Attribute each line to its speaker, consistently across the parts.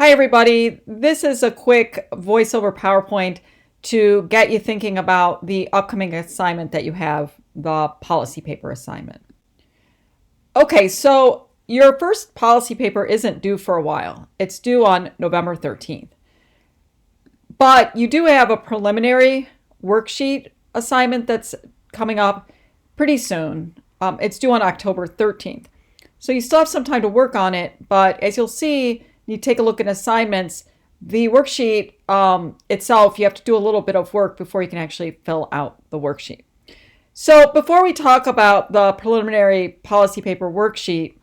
Speaker 1: Hi, everybody. This is a quick voiceover PowerPoint to get you thinking about the upcoming assignment that you have, the policy paper assignment. Okay, so your first policy paper isn't due for a while. It's due on November 13th. But you do have a preliminary worksheet assignment that's coming up pretty soon. It's due on October 13th. So you still have some time to work on it, but as you'll see, you take a look at assignments, the worksheet itself, you have to do a little bit of work before you can actually fill out the worksheet. So before we talk about the preliminary policy paper worksheet,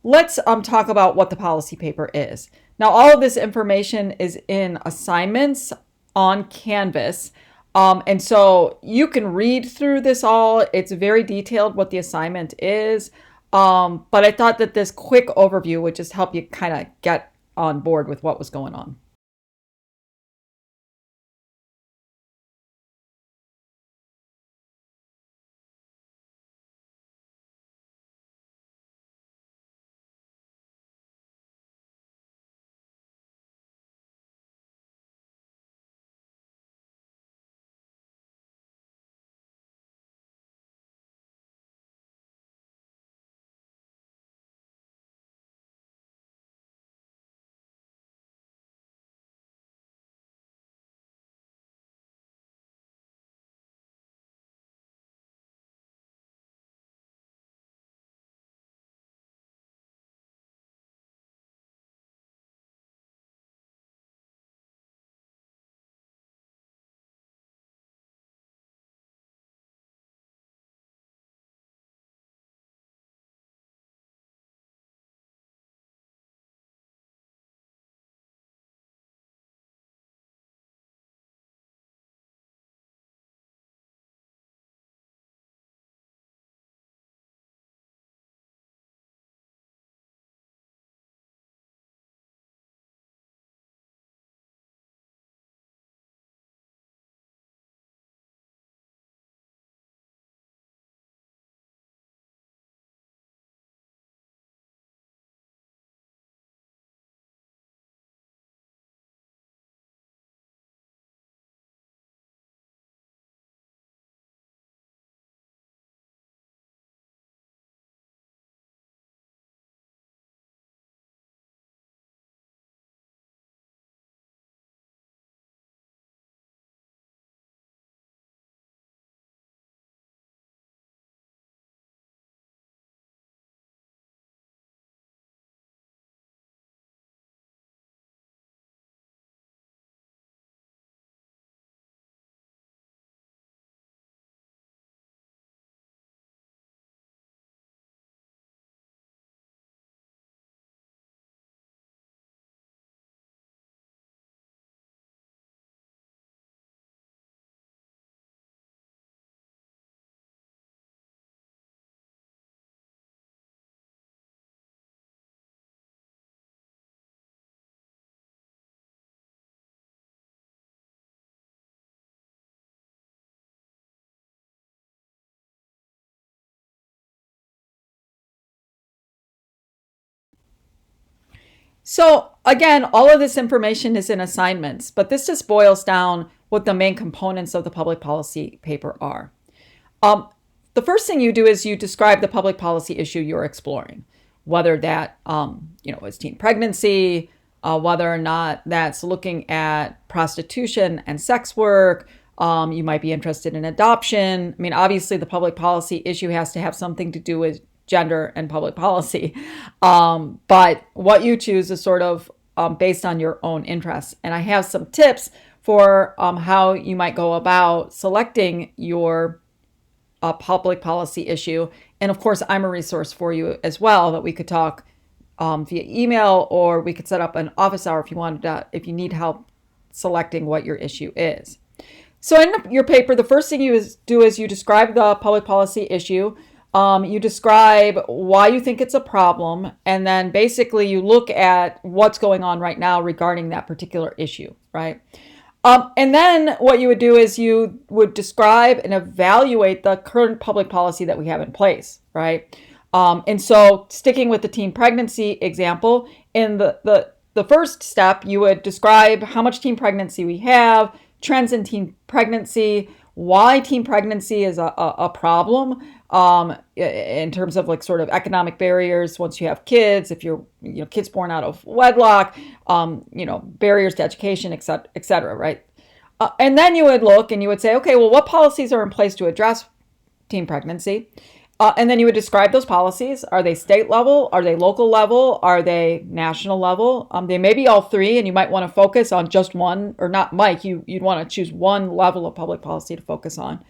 Speaker 1: let's talk about what the policy paper is. Now, all of this information is in assignments on Canvas. And so you can read through this all. It's very detailed what the assignment is. But I thought that this quick overview would just help you kind of get on board with what was going on. So again, all of this information is in assignments, but this just boils down what the main components of the public policy paper are. Um, the first thing you do is you describe the public policy issue you're exploring, whether that is teen pregnancy, whether or not that's looking at prostitution and sex work. You might be interested in adoption. I mean, obviously, the public policy issue has to have something to do with gender and public policy. But what you choose is sort of based on your own interests. And I have some tips for how you might go about selecting your public policy issue. And of course, I'm a resource for you as well that we could talk via email, or we could set up an office hour if you wanted to, if you need help selecting what your issue is. So in your paper, the first thing you do is you describe the public policy issue. You describe why you think it's a problem, and then basically you look at what's going on right now regarding that particular issue, right? And then what you would do is you would describe and evaluate the current public policy that we have in place, right? And so sticking with the teen pregnancy example, in the the first step, you would describe how much teen pregnancy we have, trends in teen pregnancy, why teen pregnancy is a problem in terms of like sort of economic barriers once you have kids, if you're, kids born out of wedlock, barriers to education, et cetera, right? And then you would look and you would say, okay, well, what policies are in place to address teen pregnancy? And then you would describe those policies. Are they state level? Are they local level? Are they national level? They may be all three, and you might want to focus on just one, or not Mike, you'd want to choose one level of public policy to focus on.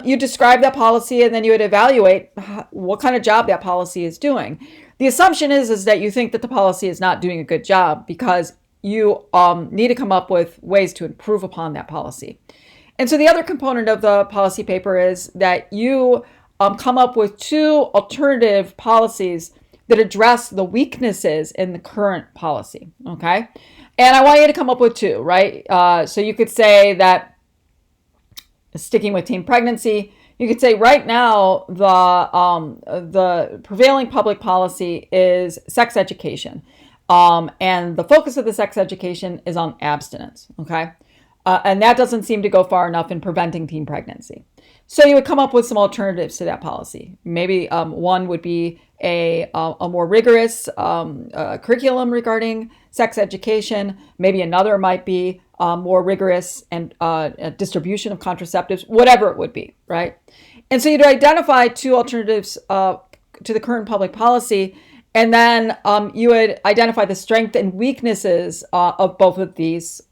Speaker 1: You describe that policy, and then you would evaluate what kind of job that policy is doing. The assumption is that you think that the policy is not doing a good job because you need to come up with ways to improve upon that policy. And so the other component of the policy paper is that you come up with two alternative policies that address the weaknesses in the current policy, okay? And I want you to come up with two, right? So you could say that, sticking with teen pregnancy, you could say right now the prevailing public policy is sex education. And the focus of the sex education is on abstinence, okay? And that doesn't seem to go far enough in preventing teen pregnancy. So you would come up with some alternatives to that policy. Maybe one would be a more rigorous curriculum regarding sex education. Maybe another might be more rigorous and distribution of contraceptives, whatever it would be, right? And so you'd identify two alternatives to the current public policy, and then you would identify the strengths and weaknesses of both of these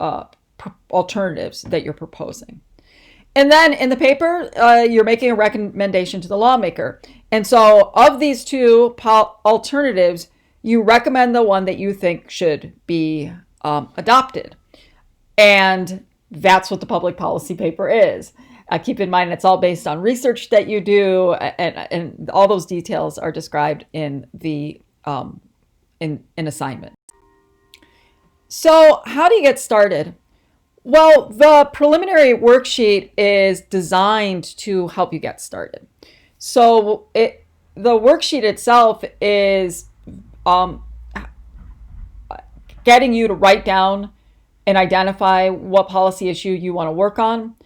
Speaker 1: alternatives that you're proposing. And then in the paper, you're making a recommendation to the lawmaker. And so of these two alternatives, you recommend the one that you think should be adopted. And that's what the public policy paper is. Keep in mind, it's all based on research that you do, and all those details are described in the in assignment. So how do you get started? Well, the preliminary worksheet is designed to help you get started. So the worksheet itself is getting you to write down and identify what policy issue you want to work on.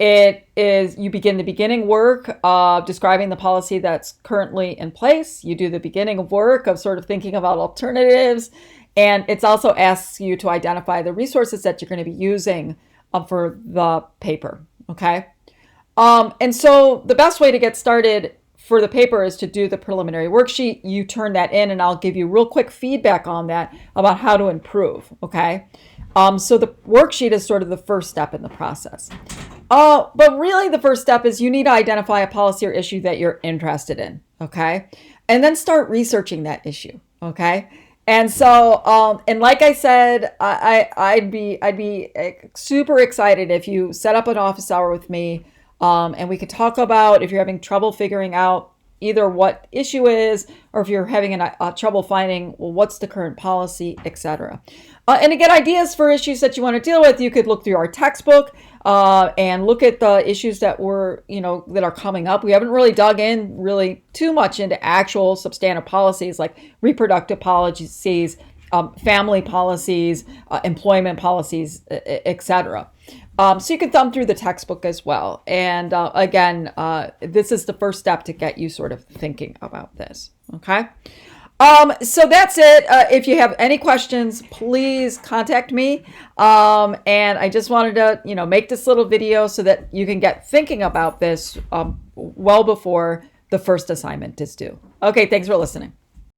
Speaker 1: It is, you begin the beginning work of describing the policy that's currently in place. You do the beginning of work of sort of thinking about alternatives. And it also asks you to identify the resources that you're going to be using for the paper, okay? And so the best way to get started for the paper is to do the preliminary worksheet. You turn that in, and I'll give you real quick feedback on that about how to improve, okay? So the worksheet is sort of the first step in the process. But really the first step is you need to identify a policy or issue that you're interested in, okay? And then start researching that issue, okay? And so, and like I said, I'd be super excited if you set up an office hour with me, and we could talk about if you're having trouble figuring out either what issue is, or if you're having trouble finding, well, what's the current policy, etc. And to get ideas for issues that you want to deal with, you could look through our textbook and look at the issues that that are coming up. We haven't really dug in really too much into actual substantive policies like reproductive policies, family policies, employment policies, etc. So you can thumb through the textbook as well. And again, this is the first step to get you sort of thinking about this. Okay. So that's it. If you have any questions, please contact me. And I just wanted to, make this little video so that you can get thinking about this well before the first assignment is due. Okay. Thanks for listening.